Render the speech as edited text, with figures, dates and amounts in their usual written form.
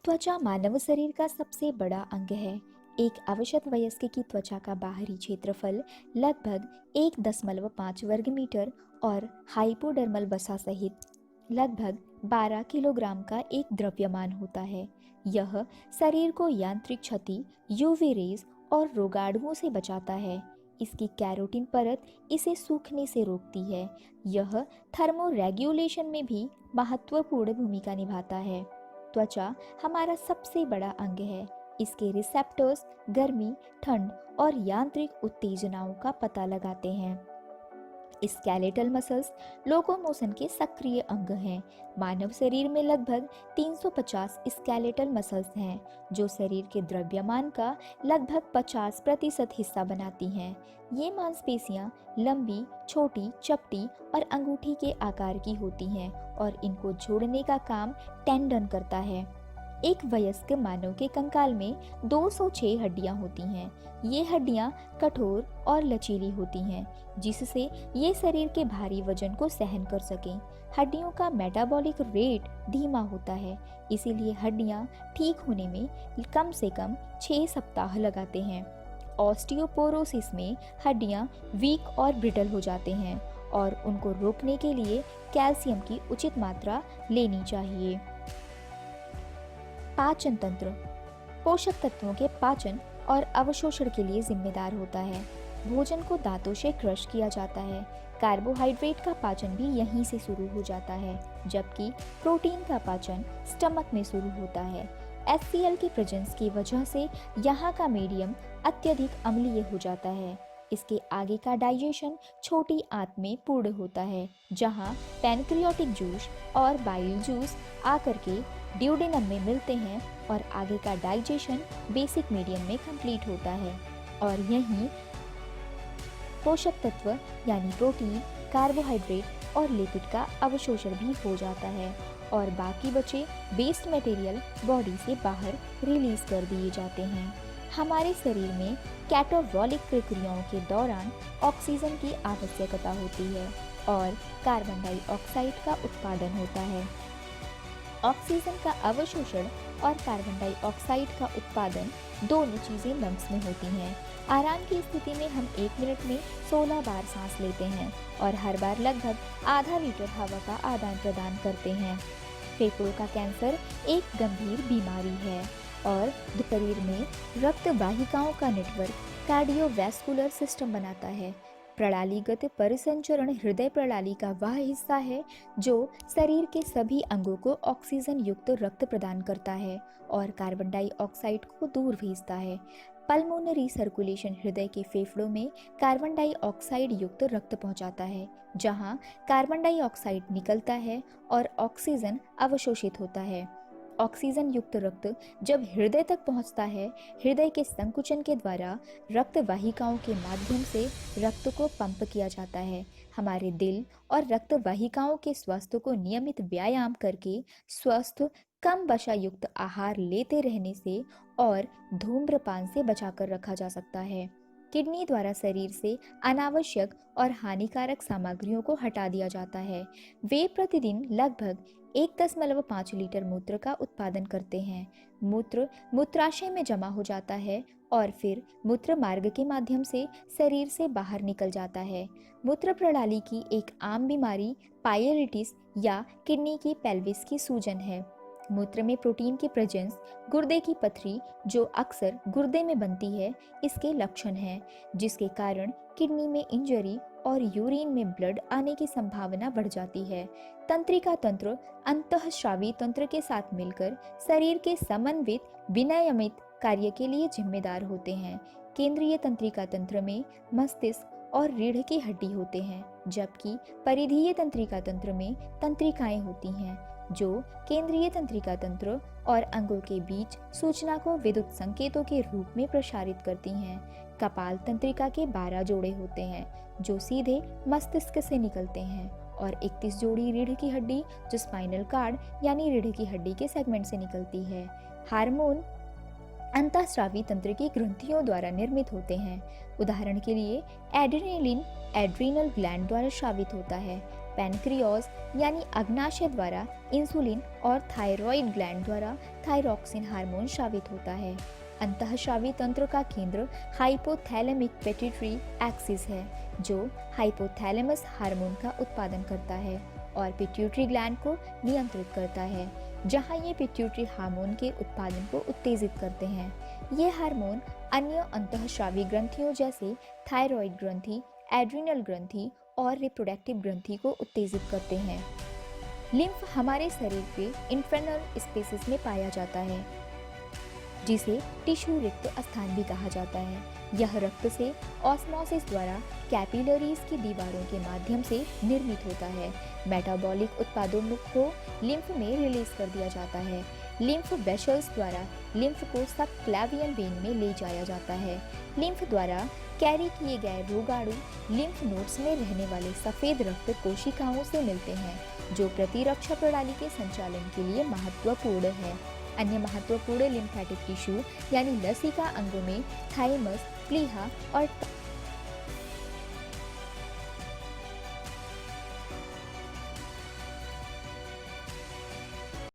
त्वचा मानव शरीर का सबसे बड़ा अंग है। एक अवशत वयस्क की त्वचा का बाहरी क्षेत्रफल लगभग 1.5 वर्ग मीटर और हाइपोडर्मल वसा सहित लगभग 12 किलोग्राम का एक द्रव्यमान होता है। यह शरीर को यांत्रिक क्षति, यूवी रेज और रोगाणुओं से बचाता है। इसकी कैरोटीन परत इसे सूखने से रोकती है। यह थर्मोरेग्युलेशन में भी महत्वपूर्ण भूमिका निभाता है। त्वचा हमारा सबसे बड़ा अंग है। इसके रिसेप्टर्स गर्मी, ठंड और यांत्रिक उत्तेजनाओं का पता लगाते हैं। स्केलेटल मसल्स लोकोमोशन के सक्रिय अंग हैं। मानव शरीर में लगभग 350 स्केलेटल मसल्स हैं, जो शरीर के द्रव्यमान का लगभग 50% हिस्सा बनाती हैं। ये मांसपेशियां लंबी, छोटी, चपटी और अंगूठी के आकार की होती हैं और इनको जोड़ने का काम टेंडन करता है। एक वयस्क मानव के कंकाल में 206 हड्डियां होती हैं। ये हड्डियां कठोर और लचीली होती हैं, जिससे ये शरीर के भारी वजन को सहन कर सकें। हड्डियों का मेटाबॉलिक रेट धीमा होता है, इसीलिए हड्डियां ठीक होने में कम से कम 6 सप्ताह लगाते हैं। ऑस्टियोपोरोसिस में हड्डियां वीक और ब्रिटल हो जाते हैं और उनको रोकने के लिए कैल्शियम की उचित मात्रा लेनी चाहिए। पाचन तंत्र पोषक तत्वों के पाचन और अवशोषण के लिए जिम्मेदार होता है। भोजन को दांतों से क्रश किया जाता है। कार्बोहाइड्रेट का पाचन भी यहीं से शुरू हो जाता है, जबकि प्रोटीन का पाचन स्टमक में शुरू होता है। HCl की प्रेजेंस की वजह से यहाँ का मीडियम अत्यधिक अम्लीय हो जाता है। इसके आगे का डाइजेशन छोटी आंत में पूर्ण होता है, जहाँ पैनक्रियाटिक जूस और बाइल जूस आकर के ड्यूडेनम में मिलते हैं और आगे का डाइजेशन बेसिक मीडियम में कंप्लीट होता है। और यहीं पोषक तत्व यानी प्रोटीन, कार्बोहाइड्रेट और लिपिड का अवशोषण भी हो जाता है और बाकी बचे वेस्ट मटेरियल बॉडी से बाहर रिलीज कर दिए जाते हैं। हमारे शरीर में कैटाबॉलिक प्रक्रियाओं के दौरान ऑक्सीजन की आवश्यकता होती है और कार्बन डाइऑक्साइड का उत्पादन होता है। ऑक्सीजन का अवशोषण और कार्बन डाइऑक्साइड का उत्पादन दोनों चीज़ें लंग्स में होती हैं। आराम की स्थिति में हम 1 मिनट में 16 बार सांस लेते हैं और हर बार लगभग आधा लीटर हवा का आदान प्रदान करते हैं। फेफड़ों का कैंसर एक गंभीर बीमारी है और शरीर में रक्त वाहिकाओं का नेटवर्क कार्डियोवैस्कुलर सिस्टम बनाता है। प्रणालीगत परिसंचरण हृदय प्रणाली का वह हिस्सा है जो शरीर के सभी अंगों को ऑक्सीजन युक्त रक्त प्रदान करता है और कार्बन डाइऑक्साइड को दूर भेजता है। पल्मोनरी सर्कुलेशन हृदय के फेफड़ों में कार्बन डाइऑक्साइड युक्त रक्त पहुंचाता है, जहां कार्बन डाइऑक्साइड निकलता है और ऑक्सीजन अवशोषित होता है। ऑक्सीजन युक्त रक्त जब हृदय तक पहुंचता है, हृदय के संकुचन के द्वारा रक्त वाहिकाओं के माध्यम से रक्त को पंप किया जाता है। हमारे दिल और रक्त वाहिकाओं के स्वास्थ्य को नियमित व्यायाम करके स्वस्थ कम वसा युक्त आहार लेते रहने से और धूम्रपान से बचाकर रखा जा सकता है। किडनी द्वारा शरीर से अनावश्यक और हानिकारक सामग्रियों को हटा दिया जाता है। वे प्रतिदिन लगभग 1.5 लीटर मूत्र का उत्पादन करते हैं। मूत्र मूत्राशय में जमा हो जाता है और फिर मूत्र मार्ग के माध्यम से शरीर से बाहर निकल जाता है। मूत्र प्रणाली की एक आम बीमारी पायलिटिस या किडनी की पेल्विस की सूजन है। मूत्र में प्रोटीन की प्रेजेंस गुर्दे की पथरी, जो अक्सर गुर्दे में बनती है, इसके लक्षण हैं, जिसके कारण किडनी में इंजरी और यूरिन में ब्लड आने की संभावना बढ़ जाती है। तंत्रिका तंत्र अंतःस्रावी तंत्र के साथ मिलकर शरीर के समन्वित विनियमित कार्य के लिए जिम्मेदार होते हैं। केंद्रीय तंत्रिका तंत्र में मस्तिष्क और रीढ़ की हड्डी होते हैं, जबकि परिधीय तंत्रिका तंत्र में तंत्रिकाएं होती हैं, जो केंद्रीय तंत्रिका तंत्र और अंगों के बीच सूचना को विद्युत संकेतों के रूप में प्रसारित करती हैं। कपाल तंत्रिका के 12 जोड़े होते हैं, जो सीधे मस्तिष्क से निकलते हैं, और 31 जोड़ी रीढ़ की हड्डी, जो स्पाइनल कार्ड यानी रीढ़ की हड्डी के सेगमेंट से निकलती है। हार्मोन अंतःस्रावी तंत्र की ग्रंथियों द्वारा निर्मित होते हैं। उदाहरण के लिए एड्रेनलिन एड्रीनल ग्लैंड द्वारा स्रावित होता है पैनक्रियाज यानी अग्नाशय द्वारा इंसुलिन और थायराइड ग्लैंड द्वारा थायरॉक्सिन हार्मोन स्रावित होता है। अंतःस्रावी तंत्र का केंद्र हाइपोथैलेमिक पिट्यूटरी एक्सिस है, जो हाइपोथैलेमस हार्मोन का उत्पादन करता है और पिट्यूटरी ग्लैंड को नियंत्रित करता है, जहां ये पिट्यूटरी हार्मोन के उत्पादन को उत्तेजित करते हैं। ये हार्मोन अन्य अंतःस्रावी ग्रंथियों जैसे थायराइड ग्रंथि, एड्रिनल ग्रंथि और रिप्रोडक्टिव ग्रंथि को उत्तेजित करते हैं। लिम्फ हमारे शरीर के इंफर्नल स्पेसेस में पाया जाता है, जिसे टिश्यू रिक्त स्थान भी कहा जाता है। यह रक्त से ऑस्मोसिस द्वारा कैपिलरीज की दीवारों के माध्यम से निर्मित होता है। मेटाबॉलिक उत्पादों को लिम्फ में रिलीज कर दिया जाता है। लिम्फ वेसल्स द्वारा लिम्फ को सबक्लेवियन वेन में ले जाया जाता है। लिम्फ द्वारा कैरी किए गए रोगाणु लिम्फ नोड्स में रहने वाले सफेद रक्त कोशिकाओं से मिलते हैं, जो प्रतिरक्षा प्रणाली के संचालन के लिए महत्वपूर्ण है। अन्य महत्वपूर्ण लिम्फेटिक टिश्यू यानी लसिका अंगों में थाइमस, प्लीहा और